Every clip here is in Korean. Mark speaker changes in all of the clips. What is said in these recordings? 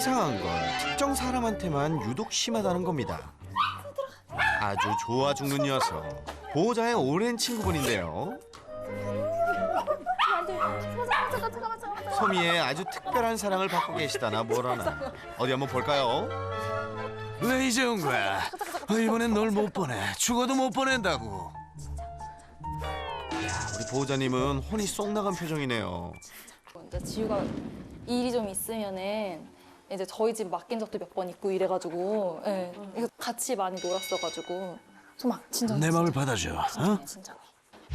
Speaker 1: 이상한 건 특정 사람한테만 유독 심하다는 겁니다. 아주 좋아 죽는 녀석. 보호자의 오랜 친구분인데요. 소미의 아주 특별한 사랑을 받고 계시다나 뭐라나. 어디 한번 볼까요?
Speaker 2: 왜 이제 온 거야? 이번엔 널 못 보내. 죽어도 못 보낸다고.
Speaker 1: 우리 보호자님은 혼이 쏙 나간 표정이네요.
Speaker 3: 이제 지우가 일이 좀 있으면은 이제 저희 집 맡긴 적도 몇 번 있고 이래가지고 예. 이거 같이 많이 놀았어가지고 좀 막 진짜
Speaker 2: 내 마음을 받아줘. 어?
Speaker 3: 진짜.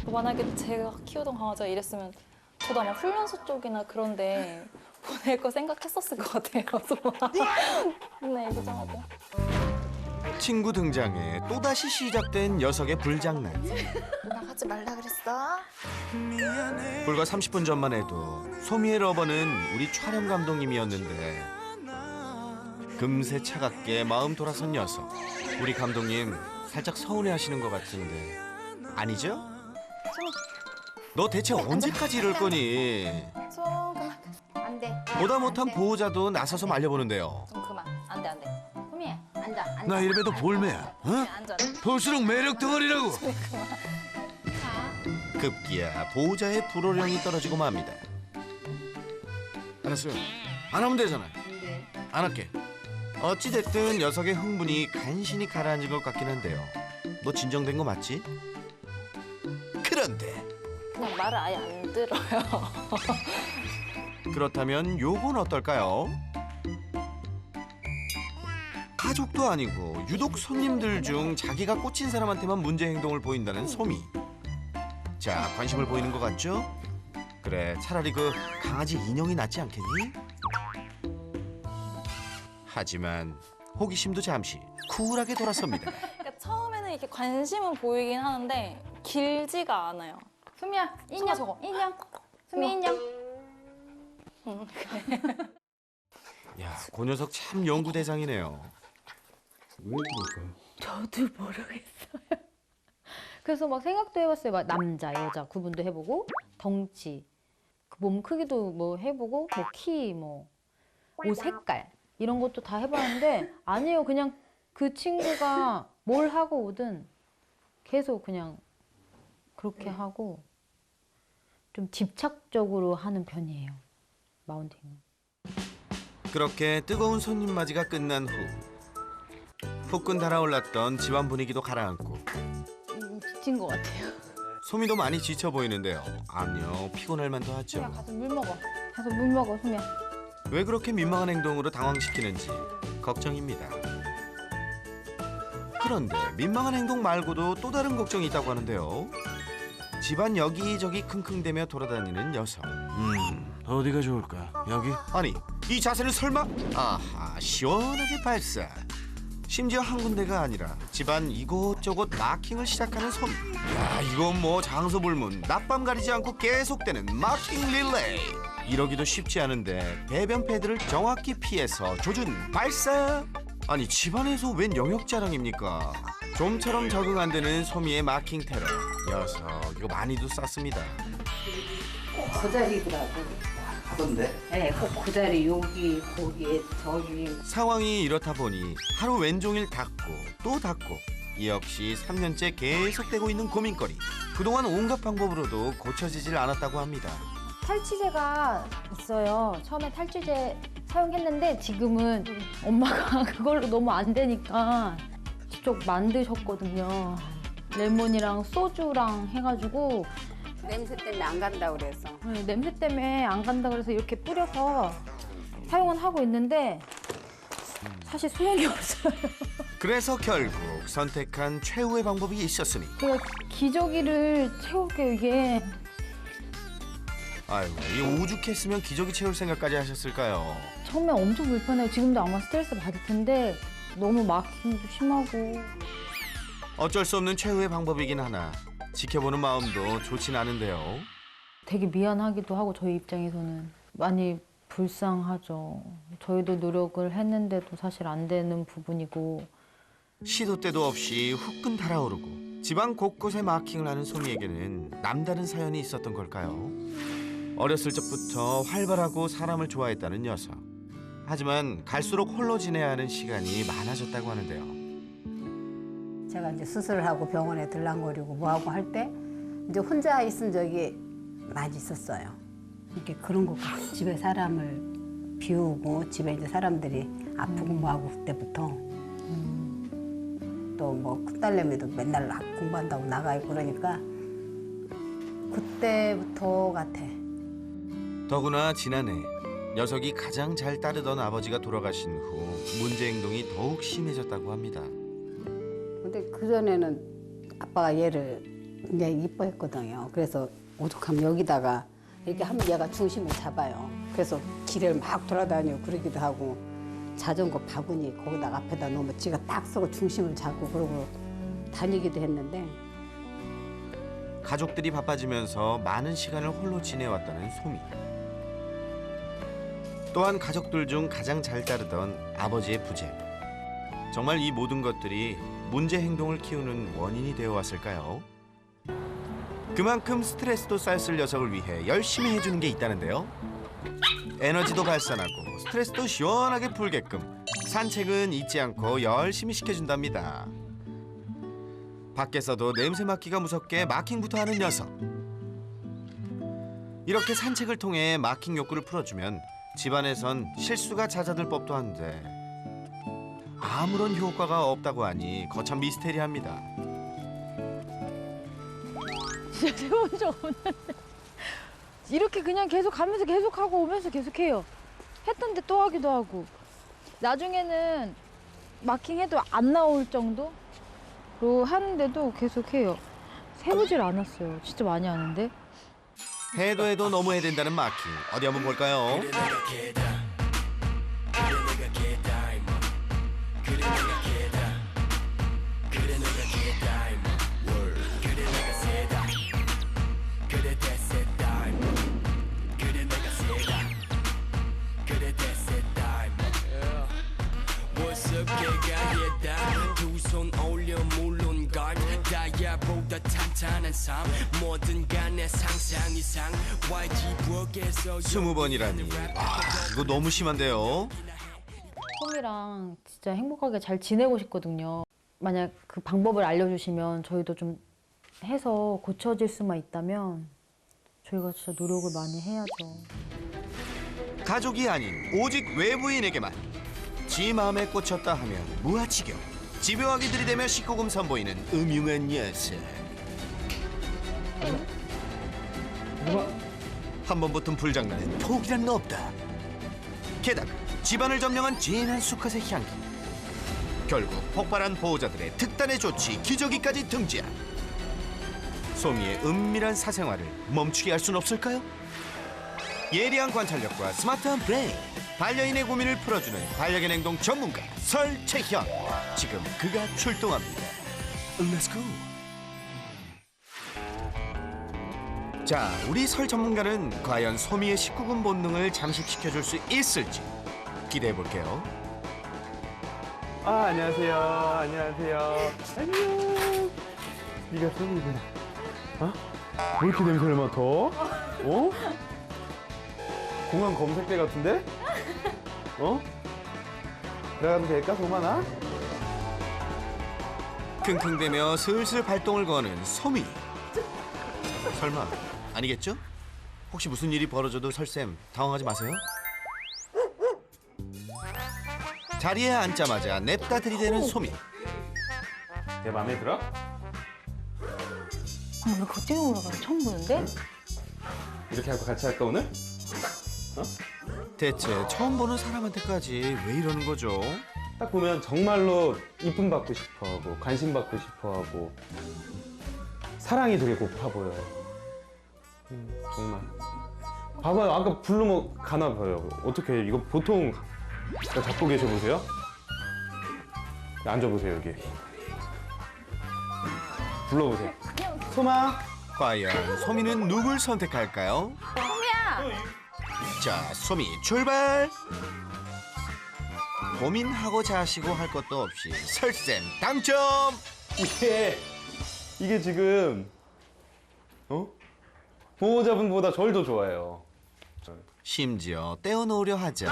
Speaker 3: 만약에 제가 키우던 강아지가 이랬으면 저도 아마 훈련소 쪽이나 그런데 보낼 거 생각했었을 것 같아요. 네, 이거잖아요.
Speaker 1: 친구 등장에 또다시 시작된 녀석의 불장난.
Speaker 3: 나가지 말라 그랬어?
Speaker 1: 불과 30분 전만 해도 소미의 러버는 우리 촬영 감독님이었는데 금세 차갑게 마음 돌아선 녀석. 우리 감독님 살짝 서운해하시는 것 같은데 아니죠? 너 대체 언제까지 이럴 거니?
Speaker 3: 좀 그만. 안 돼.
Speaker 1: 보다 못한 보호자도 나서서 말려보는데요.
Speaker 3: 좀 그만. 안 돼, 안 돼. 소미야, 앉아, 앉아.
Speaker 2: 나 이래봬도 볼매야. 어?
Speaker 3: 앉아.
Speaker 2: 볼수록 매력 덩어리라고.
Speaker 1: 급기야 보호자의 불호령이 떨어지고 맙니다. 알았어요. 안 하면 되잖아. 안 할게. 어찌됐든 녀석의 흥분이 간신히 가라앉은 것 같긴 한데요. 너 진정된 거 맞지? 그런데
Speaker 3: 그냥 말을 아예 안 들어요.
Speaker 1: 그렇다면 요건 어떨까요? 가족도 아니고 유독 손님들 중 자기가 꽂힌 사람한테만 문제 행동을 보인다는 소미. 자, 관심을 보이는 것 같죠? 그래, 차라리 그 강아지 인형이 낫지 않겠니? 하지만 호기심도 잠시 쿨하게 돌아섭니다.
Speaker 3: 그러니까 처음에는 이렇게 관심은 보이긴 하는데 길지가 않아요.
Speaker 4: 수미야, 인형,
Speaker 3: 저거.
Speaker 4: 인형. 수미 인형.
Speaker 1: 야, 그 녀석 참 연구 대상이네요.
Speaker 2: 왜 그럴까요?
Speaker 4: 저도 모르겠어요. 그래서 막 생각도 해봤어요. 막 남자, 여자 구분도 해보고 덩치, 그 몸 크기도 뭐 해보고 뭐 키, 뭐 옷 색깔 이런 것도 다 해봤는데 아니에요. 그냥 그 친구가 뭘 하고 오든 계속 그냥 그렇게 하고 좀 집착적으로 하는 편이에요. 마운팅은.
Speaker 1: 그렇게 뜨거운 손님 맞이가 끝난 후 폭군 달아올랐던 집안 분위기도 가라앉고
Speaker 4: 지친 것 같아요.
Speaker 1: 소미도 많이 지쳐 보이는데요. 암요, 피곤할 만도 하죠.
Speaker 4: 수미야 가서 물 먹어. 가서 물 먹어, 수미야.
Speaker 1: 왜 그렇게 민망한 행동으로 당황시키는지 걱정입니다. 그런데 민망한 행동 말고도 또 다른 걱정이 있다고 하는데요. 집안 여기저기 킁킁대며 돌아다니는 녀석.
Speaker 2: 어디가 좋을까? 여기?
Speaker 1: 아니, 이 자세는 설마? 아하, 시원하게 발사. 심지어 한 군데가 아니라 집안 이곳저곳 마킹을 시작하는 소미. 야, 이건 뭐 장소불문, 낮밤 가리지 않고 계속되는 마킹 릴레이. 이러기도 쉽지 않은데 배변 패드를 정확히 피해서 조준 발사. 아니, 집안에서 웬 영역 자랑입니까? 좀처럼 적응 안 되는 소미의 마킹 테러. 녀석 이거 많이도 쌌습니다.
Speaker 5: 그 자리더라고.
Speaker 2: 하던데?
Speaker 5: 네, 꼭 그 자리 여기 거기 저기.
Speaker 1: 상황이 이렇다 보니 하루 왼종일 닦고 또 닦고 이 역시 3년째 계속되고 있는 고민거리. 그동안 온갖 방법으로도 고쳐지질 않았다고 합니다.
Speaker 4: 탈취제가 있어요. 처음에 탈취제 사용했는데 지금은 엄마가 그걸로 너무 안 되니까 직접 만드셨거든요. 레몬이랑 소주랑 해가지고
Speaker 5: 냄새 때문에 안 간다고 그래서.
Speaker 4: 냄새 때문에 안 간다 그래서 이렇게 뿌려서 사용은 하고 있는데 사실 소용이 없어요.
Speaker 1: 그래서 결국 선택한 최후의 방법이 있었으니
Speaker 4: 제가 기저귀를 채울게요, 이게.
Speaker 1: 아유, 이 오죽했으면 기저귀 채울 생각까지 하셨을까요?
Speaker 4: 처음에 엄청 불편해요. 지금도 아마 스트레스 받을 텐데 너무 마킹도 심하고.
Speaker 1: 어쩔 수 없는 최후의 방법이긴 하나 지켜보는 마음도 좋진 않은데요.
Speaker 4: 되게 미안하기도 하고 저희 입장에서는 많이 불쌍하죠. 저희도 노력을 했는데도 사실 안 되는 부분이고.
Speaker 1: 시도 때도 없이 후끈 달아오르고 집안 곳곳에 마킹을 하는 소미에게는 남다른 사연이 있었던 걸까요? 어렸을 적부터 활발하고 사람을 좋아했다는 녀석. 하지만 갈수록 홀로 지내야 하는 시간이 많아졌다고 하는데요.
Speaker 5: 제가 이제 수술을 하고 병원에 들랑거리고 뭐하고 할 때 이제 혼자 있은 적이 많이 있었어요. 이렇게 그런 거 집에 사람을 비우고 집에 이제 사람들이 아프고 뭐하고 그때부터 또 뭐 큰딸내미도 맨날 공부한다고 나가 있고 그러니까 그때부터 같아.
Speaker 1: 더구나 지난해 녀석이 가장 잘 따르던 아버지가 돌아가신 후 문제 행동이 더욱 심해졌다고 합니다.
Speaker 5: 근데 그전에는 아빠가 얘를 굉장히 이뻐했거든요. 그래서 오죽하면 여기다가 이렇게 하면 얘가 중심을 잡아요. 그래서 길을 막 돌아다니고 그러기도 하고 자전거 바구니 거기다가 앞에다 놓으면 지가 딱 서고 중심을 잡고 그러고 다니기도 했는데
Speaker 1: 가족들이 바빠지면서 많은 시간을 홀로 지내왔다는 소미. 또한 가족들 중 가장 잘 따르던 아버지의 부재. 정말 이 모든 것들이 문제 행동을 키우는 원인이 되어 왔을까요? 그만큼 스트레스도 쌓였을 녀석을 위해 열심히 해주는 게 있다는데요. 에너지도 발산하고 스트레스도 시원하게 풀게끔 산책은 잊지 않고 열심히 시켜준답니다. 밖에서도 냄새 맡기가 무섭게 마킹부터 하는 녀석. 이렇게 산책을 통해 마킹 욕구를 풀어주면 집안에선 실수가 잦아들 법도 한데 아무런 효과가 없다고 하니 거참 미스테리합니다.
Speaker 4: 진짜 세본 적 없는데 이렇게 그냥 계속 가면서 계속 하고 오면서 계속 해요. 했던데 또 하기도 하고 나중에는 마킹해도 안 나올 정도로 하는데도 계속 해요. 세보질 않았어요. 진짜 많이 하는데.
Speaker 1: 해도 너무 해댄다는 마킹. 어디 한번 볼까요?
Speaker 6: 두손 올려 물론 걸 다이아보다 탄탄한 삶 뭐든 간에 상상 이상 YG 부엌에서
Speaker 1: 20번이라니. 와, 이거 너무 심한데요.
Speaker 4: 솜이랑 진짜 행복하게 잘 지내고 싶거든요. 만약 그 방법을 알려주시면 저희도 좀 해서 고쳐질 수만 있다면 저희가 진짜 노력을 많이 해야죠.
Speaker 1: 가족이 아닌 오직 외부인에게만 지 마음에 꽂혔다 하면 무아지경 집요하게 들이대며 19금 선보이는 음흉한 녀석. 한 번 붙은 불장난엔 포기란 없다. 게다가 집안을 점령한 진한 수컷의 향기. 결국 폭발한 보호자들의 특단의 조치 기저귀까지 등장. 소미의 은밀한 사생활을 멈추게 할 순 없을까요? 예리한 관찰력과 스마트한 브레인, 반려인의 고민을 풀어주는 반려견 행동 전문가 설채현. 지금 그가 출동합니다. Let's go. 자, 우리 설 전문가는 과연 소미의 19금 본능을 잠식시켜줄 수 있을지 기대해 볼게요.
Speaker 7: 아, 안녕하세요. 안녕. 네가 소미구나. 어? 왜 이렇게 냄새를 맡아? 어? 공항 검색대 같은데? 어? 들어가도 될까, 소만아?
Speaker 1: 킁킁대며 슬슬 발동을 거는 소미. 설마 아니겠죠? 혹시 무슨 일이 벌어져도 설쌤 당황하지 마세요. 자리에 앉자마자 냅다 들이대는 소미.
Speaker 7: 내 마음에 들어?
Speaker 4: 왜 거쪽에 올라가요? 처음 보는데?
Speaker 7: 이렇게 하고 같이 할까, 오늘?
Speaker 1: 대체 처음 보는 사람한테까지 왜 이러는 거죠?
Speaker 7: 딱 보면 정말로 이쁨 받고 싶어하고 관심 받고 싶어하고 사랑이 되게 고파 보여요. 정말. 봐봐요. 아까 부르면 가나 봐요. 어떻게 이거 보통 잡고 계셔보세요. 앉아보세요 여기. 불러보세요. 소마.
Speaker 1: 과연 소미는 누굴 선택할까요? 소미야! 자, 소미 출발! 고민하고 자시고 할 것도 없이 설쌤 당첨!
Speaker 7: 이게 지금 보호자분보다 절 더 좋아해요.
Speaker 1: 심지어 떼어놓으려 하자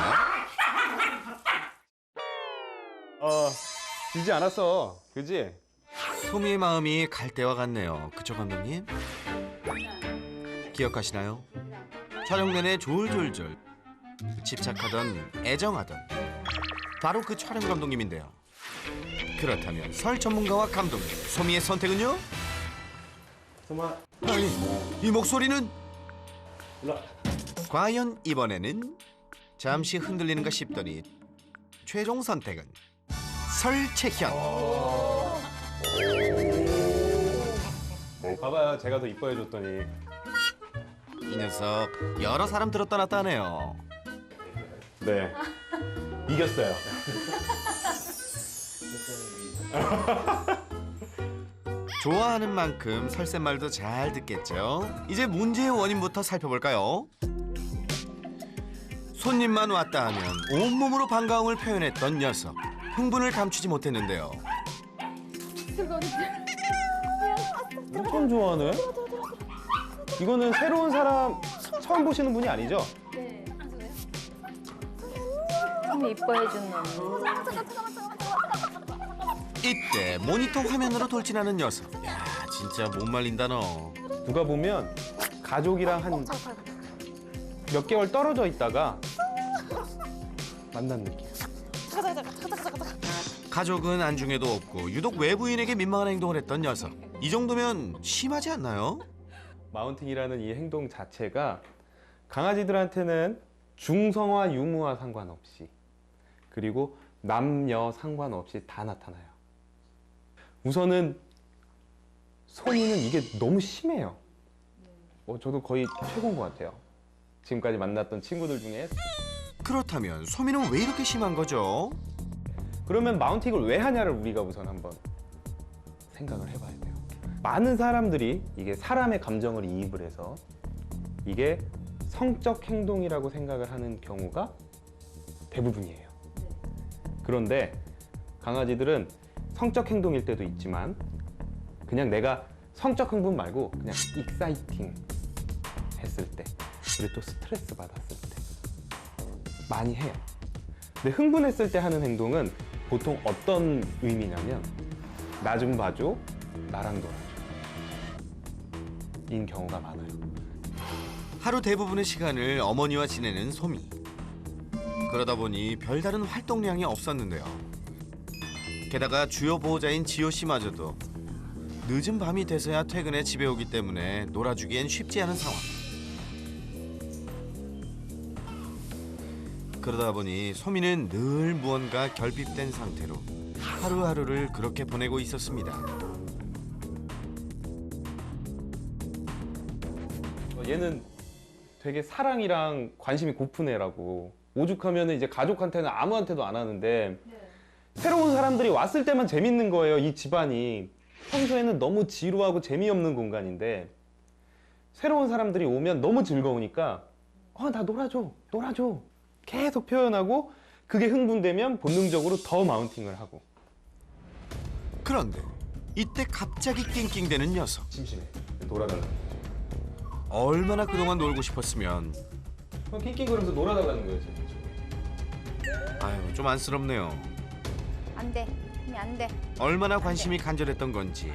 Speaker 7: 지지 않았어. 그지?
Speaker 1: 소미의 마음이 갈 때와 같네요. 그쵸 감독님? 기억하시나요? 촬영 내내 졸졸졸 집착하던 애정하던 바로 그 촬영 감독님인데요. 그렇다면 설 전문가와 감독님 소미의 선택은요?
Speaker 7: 소마,
Speaker 1: 아니 이 목소리는
Speaker 7: 일로 와.
Speaker 1: 과연 이번에는 잠시 흔들리는가 싶더니 최종 선택은 설채현.
Speaker 7: 봐봐요. 제가 더 이뻐해줬더니.
Speaker 1: 이 녀석 여러 사람 들었다 놨다 하네요.
Speaker 7: 네. 이겼어요.
Speaker 1: 좋아하는 만큼 설쌤말도 잘 듣겠죠. 이제 문제의 원인부터 살펴볼까요? 손님만 왔다 하면 온몸으로 반가움을 표현했던 녀석. 흥분을 감추지 못했는데요.
Speaker 7: 엄청 좋아하네. 이거는 새로운 사람 처음 보시는 분이 아니죠?
Speaker 4: 참 이뻐해주는
Speaker 1: 이때 모니터 화면으로 돌진하는 녀석. 야 진짜 못 말린다 너.
Speaker 7: 누가 보면 가족이랑 한 몇 개월 떨어져 있다가 만난 느낌.
Speaker 1: 가족은 안중에도 없고 유독 외부인에게 민망한 행동을 했던 녀석. 이 정도면 심하지 않나요?
Speaker 7: 마운팅이라는 이 행동 자체가 강아지들한테는 중성화 유무와 상관없이 그리고 남녀 상관없이 다 나타나요. 우선은 소미는 이게 너무 심해요. 저도 거의 최고인 것 같아요. 지금까지 만났던 친구들 중에.
Speaker 1: 그렇다면 소미는 왜 이렇게 심한 거죠?
Speaker 7: 그러면 마운팅을 왜 하냐를 우리가 우선 한번 생각을 해봐야 돼요. 많은 사람들이 이게 사람의 감정을 이입을 해서 이게 성적 행동이라고 생각을 하는 경우가 대부분이에요. 그런데 강아지들은 성적 행동일 때도 있지만 그냥 내가 성적 흥분 말고 그냥 익사이팅 했을 때 그리고 또 스트레스 받았을 때 많이 해요. 근데 흥분했을 때 하는 행동은 보통 어떤 의미냐면 나 좀 봐줘, 나랑 놀아줘 인 경우가 많아요.
Speaker 1: 하루 대부분의 시간을 어머니와 지내는 소미. 그러다 보니 별다른 활동량이 없었는데요. 게다가 주요 보호자인 지호 씨마저도 늦은 밤이 돼서야 퇴근해 집에 오기 때문에 놀아주기엔 쉽지 않은 상황. 그러다 보니 소미는 늘 무언가 결핍된 상태로 하루하루를 그렇게 보내고 있었습니다.
Speaker 7: 얘는 되게 사랑이랑 관심이 고픈 애라고. 오죽하면 이제 가족한테는 아무한테도 안 하는데 새로운 사람들이 왔을 때만 재밌는 거예요. 이 집안이 평소에는 너무 지루하고 재미없는 공간인데 새로운 사람들이 오면 너무 즐거우니까 나 놀아줘 놀아줘 계속 표현하고 그게 흥분되면 본능적으로 더 마운팅을 하고.
Speaker 1: 그런데 이때 갑자기 낑낑대는 녀석.
Speaker 7: 심심해. 놀아달라.
Speaker 1: 얼마나 그동안 놀고 싶었으면.
Speaker 7: 낑낑거리면서 놀아달라는 거예요 지금.
Speaker 1: 아유 좀 안쓰럽네요.
Speaker 4: 안돼 안돼
Speaker 1: 얼마나 관심이 간절했던 건지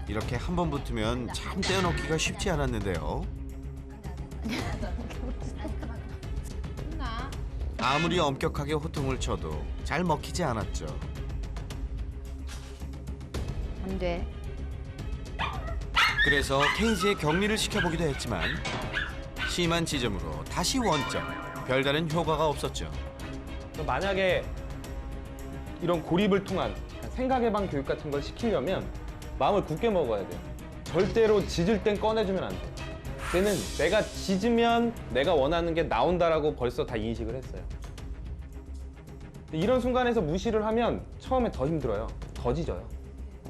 Speaker 1: 이렇게 한 번 붙으면 참 떼어놓기가 쉽지 않았는데요. 아무리 엄격하게 호통을 쳐도 잘 먹히지 않았죠.
Speaker 4: 안돼
Speaker 1: 그래서 케이지에 격리를 시켜보기도 했지만 심한 지점으로 다시 원점. 별다른 효과가 없었죠.
Speaker 7: 만약에 이런 고립을 통한 생각 예방 교육 같은 걸 시키려면 마음을 굳게 먹어야 돼요. 절대로 짖을 땐 꺼내주면 안 돼요. 걔는 내가 짖으면 내가 원하는 게 나온다라고 벌써 다 인식을 했어요. 이런 순간에서 무시를 하면 처음에 더 힘들어요. 더 짖어요.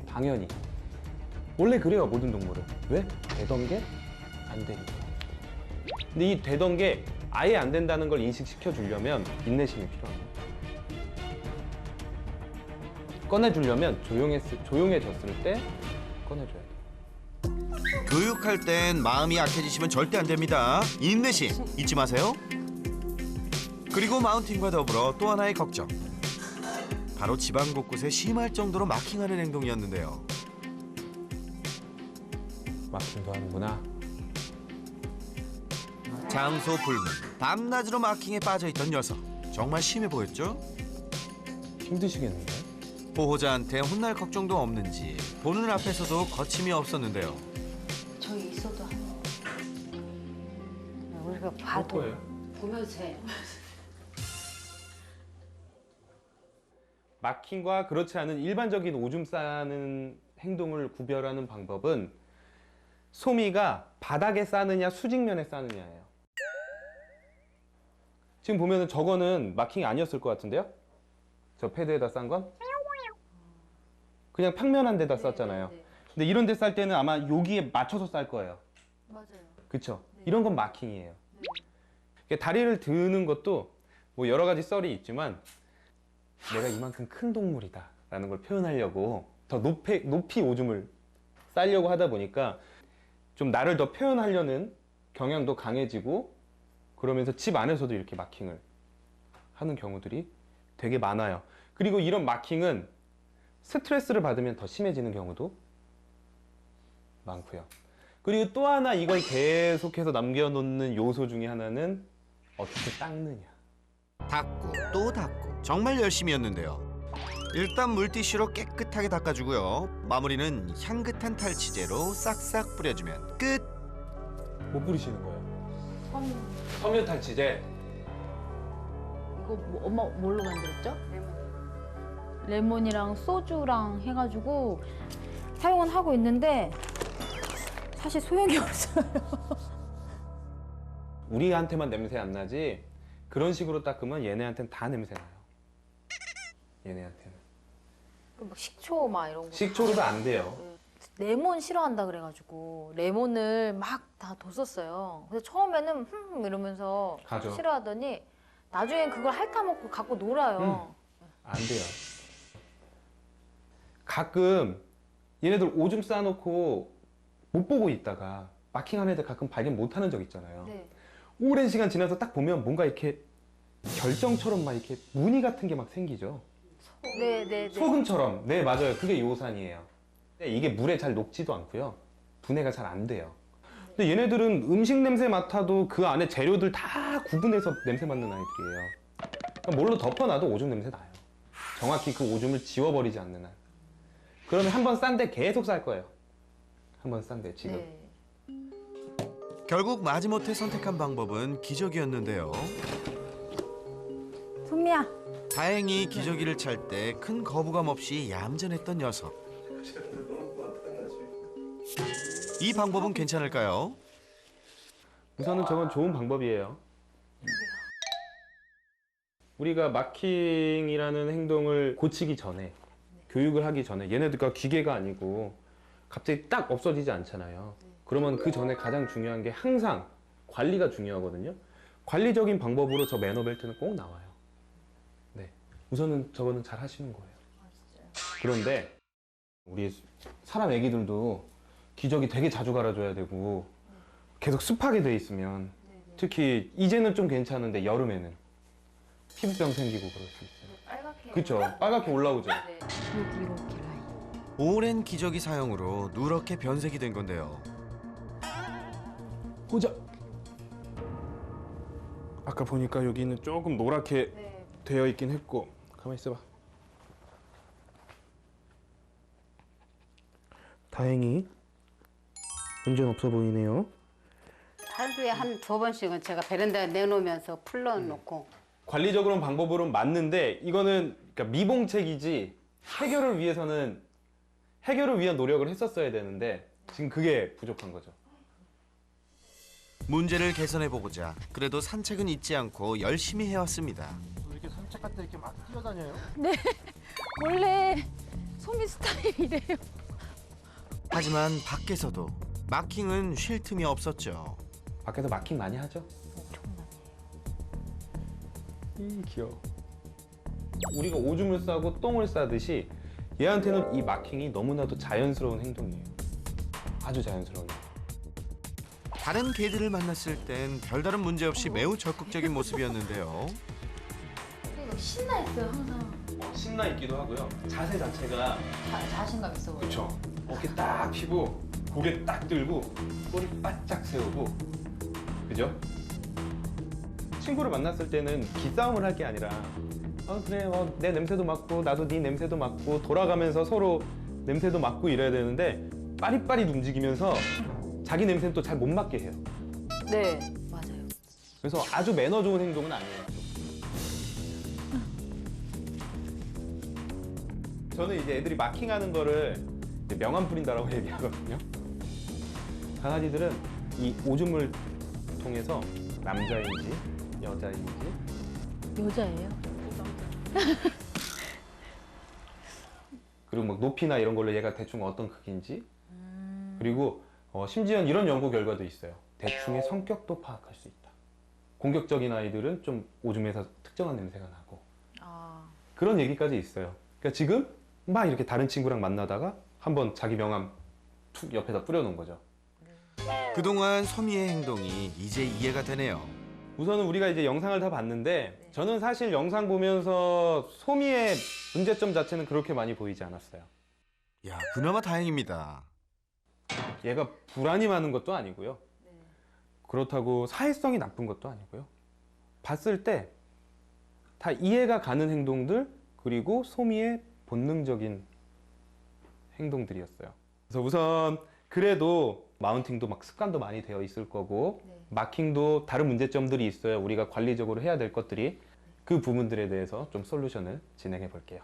Speaker 7: 당연히. 원래 그래요, 모든 동물은. 왜? 되던 게 안 되니까. 근데 이 되던 게 아예 안 된다는 걸 인식시켜 주려면 인내심이 필요합니다. 꺼내주려면 조용해졌을 때 꺼내줘야 돼요.
Speaker 1: 교육할 땐 마음이 약해지시면 절대 안 됩니다. 인내심 잊지 마세요. 그리고 마운팅과 더불어 또 하나의 걱정. 바로 집안 곳곳에 심할 정도로 마킹하는 행동이었는데요.
Speaker 7: 마킹도 하는구나.
Speaker 1: 장소 불문, 밤낮으로 마킹에 빠져있던 녀석. 정말 심해 보였죠?
Speaker 7: 힘드시겠는데?
Speaker 1: 보호자한테 혼날 걱정도 없는지 보는 앞에서도 거침이 없었는데요.
Speaker 4: 저희 있어도
Speaker 5: 우리가
Speaker 7: 할
Speaker 5: 봐도
Speaker 7: 거예요.
Speaker 5: 보면서 해.
Speaker 7: 마킹과 그렇지 않은 일반적인 오줌 싸는 행동을 구별하는 방법은 소미가 바닥에 싸느냐 수직면에 싸느냐예요. 지금 보면은 저거는 마킹이 아니었을 것 같은데요? 저 패드에다 싼 건? 그냥 평면한 데다 쌌잖아요. 근데 이런 데 쌀 때는 아마 여기에 맞춰서 쌀 거예요.
Speaker 4: 맞아요.
Speaker 7: 그쵸? 이런 건 마킹이에요. 다리를 드는 것도 뭐 여러 가지 썰이 있지만 내가 이만큼 큰 동물이다 라는 걸 표현하려고 더 높이 오줌을 싸려고 하다 보니까 좀 나를 더 표현하려는 경향도 강해지고 그러면서 집 안에서도 이렇게 마킹을 하는 경우들이 되게 많아요. 그리고 이런 마킹은 스트레스를 받으면 더 심해지는 경우도 많고요. 그리고 또 하나 이걸 계속해서 남겨놓는 요소 중에 하나는 어떻게 닦느냐.
Speaker 1: 닦고 또 닦고 정말 열심히였는데요. 일단 물티슈로 깨끗하게 닦아주고요. 마무리는 향긋한 탈취제로 싹싹 뿌려주면 끝.
Speaker 7: 뭐 뿌리시는 거예요? 섬유 탈취제.
Speaker 4: 이거 뭐, 엄마 뭘로 만들었죠? 레몬이랑 소주랑 해가지고 사용은 하고 있는데 사실 소용이 없어요.
Speaker 7: 우리한테만 냄새 안 나지 그런 식으로 닦으면 얘네한테는 다 냄새 나요. 얘네한테는.
Speaker 4: 막 식초 막 이런 거.
Speaker 7: 식초로도 안 돼요.
Speaker 4: 레몬 싫어한다 그래가지고 레몬을 막 다 뒀었어요. 그래서 처음에는 이러면서
Speaker 7: 가죠.
Speaker 4: 싫어하더니 나중엔 그걸 핥아먹고 갖고 놀아요.
Speaker 7: 안 돼요. 가끔 얘네들 오줌 싸놓고 못 보고 있다가 마킹하는 애들 가끔 발견 못하는 적 있잖아요.
Speaker 4: 네.
Speaker 7: 오랜 시간 지나서 딱 보면 뭔가 이렇게 결정처럼 막 이렇게 무늬 같은 게 막 생기죠.
Speaker 4: 네.
Speaker 7: 소금처럼. 네, 맞아요. 그게 요산이에요. 근데 이게 물에 잘 녹지도 않고요. 분해가 잘 안 돼요. 근데 얘네들은 음식 냄새 맡아도 그 안에 재료들 다 구분해서 냄새 맡는 아이들이에요. 그러니까 뭘로 덮어놔도 오줌 냄새 나요. 정확히 그 오줌을 지워버리지 않는 한. 그러면 한 번 싼데 계속 쌀 거예요. 한 번 싼데 지금.
Speaker 4: 네.
Speaker 1: 결국 마지못해 선택한 방법은 기저귀였는데요.
Speaker 5: 소미야.
Speaker 1: 다행히 기저귀를 찰 때 큰 거부감 없이 얌전했던 녀석. 이 방법은 괜찮을까요?
Speaker 7: 우선은 저건 좋은 방법이에요. 우리가 마킹이라는 행동을 고치기 전에, 교육을 하기 전에 얘네들과 기계가 아니고 갑자기 딱 없어지지 않잖아요. 그러면 그 전에 가장 중요한 게 항상 관리가 중요하거든요. 관리적인 방법으로 저 매너벨트는 꼭 나와요. 네, 우선은 저거는 잘 하시는 거예요. 그런데 우리 사람 애기들도 기저귀 되게 자주 갈아줘야 되고 계속 습하게 돼 있으면 특히 이제는 좀 괜찮은데 여름에는 피부병 생기고 그럴 수 있어요.
Speaker 4: 빨갛게.
Speaker 7: 그렇죠. 빨갛게 올라오죠.
Speaker 4: 네. 여기 이렇게 라인.
Speaker 1: 오랜 기저귀 사용으로 누렇게 변색이 된 건데요.
Speaker 7: 보자. 아까 보니까 여기는 조금 노랗게 되어 있긴 했고 가만히 있어봐. 다행히 문제는 없어 보이네요.
Speaker 5: 하루에 한 2번씩은 제가 베란다에 내놓으면서 풀러놓고
Speaker 7: 관리적으로는 방법으로는 맞는데 이거는 그러니까 미봉책이지 해결을 위한 노력을 했었어야 되는데 지금 그게 부족한 거죠.
Speaker 1: 문제를 개선해보고자 그래도 산책은 잊지 않고 열심히 해왔습니다.
Speaker 8: 이렇게 산책할 때 이렇게 막 뛰어다녀요?
Speaker 4: 원래 소미 스타일이래요.
Speaker 1: 하지만 밖에서도 마킹은 쉴 틈이 없었죠.
Speaker 7: 밖에서 마킹 많이 하죠? 귀여워. 우리가 오줌을 싸고 똥을 싸듯이 얘한테는 이 마킹이 너무나도 자연스러운 행동이에요. 아주 자연스러워요.
Speaker 1: 다른 개들을 만났을 땐 별다른 문제 없이 매우 적극적인 모습이었는데요.
Speaker 4: 신나 있어요 항상.
Speaker 7: 신나 있기도 하고요. 자세 자체가
Speaker 4: 자신감 있어 보여.
Speaker 7: 그렇죠. 어깨 딱 펴고 고개 딱 들고 꼬리 바짝 세우고 그죠? 친구를 만났을 때는 기싸움을 할 게 아니라 그래 내 냄새도 맡고 나도 네 냄새도 맡고 돌아가면서 서로 냄새도 맡고 이래야 되는데 빠릿빠릿 움직이면서 자기 냄새는 또 잘 못 맡게 해요.
Speaker 4: 네, 맞아요.
Speaker 7: 그래서 아주 매너 좋은 행동은 아니에요. 저는 이제 애들이 마킹하는 거를 이제 명함 뿌린다라고 얘기하거든요. 강아지들은 이 오줌을 통해서 남자인지 여자인지
Speaker 4: 여자예요?
Speaker 7: 그리고 막 높이나 이런 걸로 얘가 대충 어떤 크기인지 그리고 심지어 이런 연구 결과도 있어요. 대충의 성격도 파악할 수 있다. 공격적인 아이들은 좀 오줌에서 특정한 냄새가 나고 그런 얘기까지 있어요. 그러니까 지금 막 이렇게 다른 친구랑 만나다가 한번 자기 명함 툭 옆에다 뿌려놓은 거죠.
Speaker 1: 그동안 소미의 행동이 이제 이해가 되네요.
Speaker 7: 우선은 우리가 이제 영상을 다 봤는데 저는 사실 영상 보면서 소미의 문제점 자체는 그렇게 많이 보이지 않았어요.
Speaker 1: 야, 그나마 다행입니다.
Speaker 7: 얘가 불안이 많은 것도 아니고요. 그렇다고 사회성이 나쁜 것도 아니고요. 봤을 때 다 이해가 가는 행동들 그리고 소미의 본능적인 행동들이었어요. 그래서 우선 그래도 마운팅도 막 습관도 많이 되어 있을 거고 마킹도 다른 문제점들이 있어요. 우리가 관리적으로 해야 될 것들이 그 부분들에 대해서 좀 솔루션을 진행해 볼게요.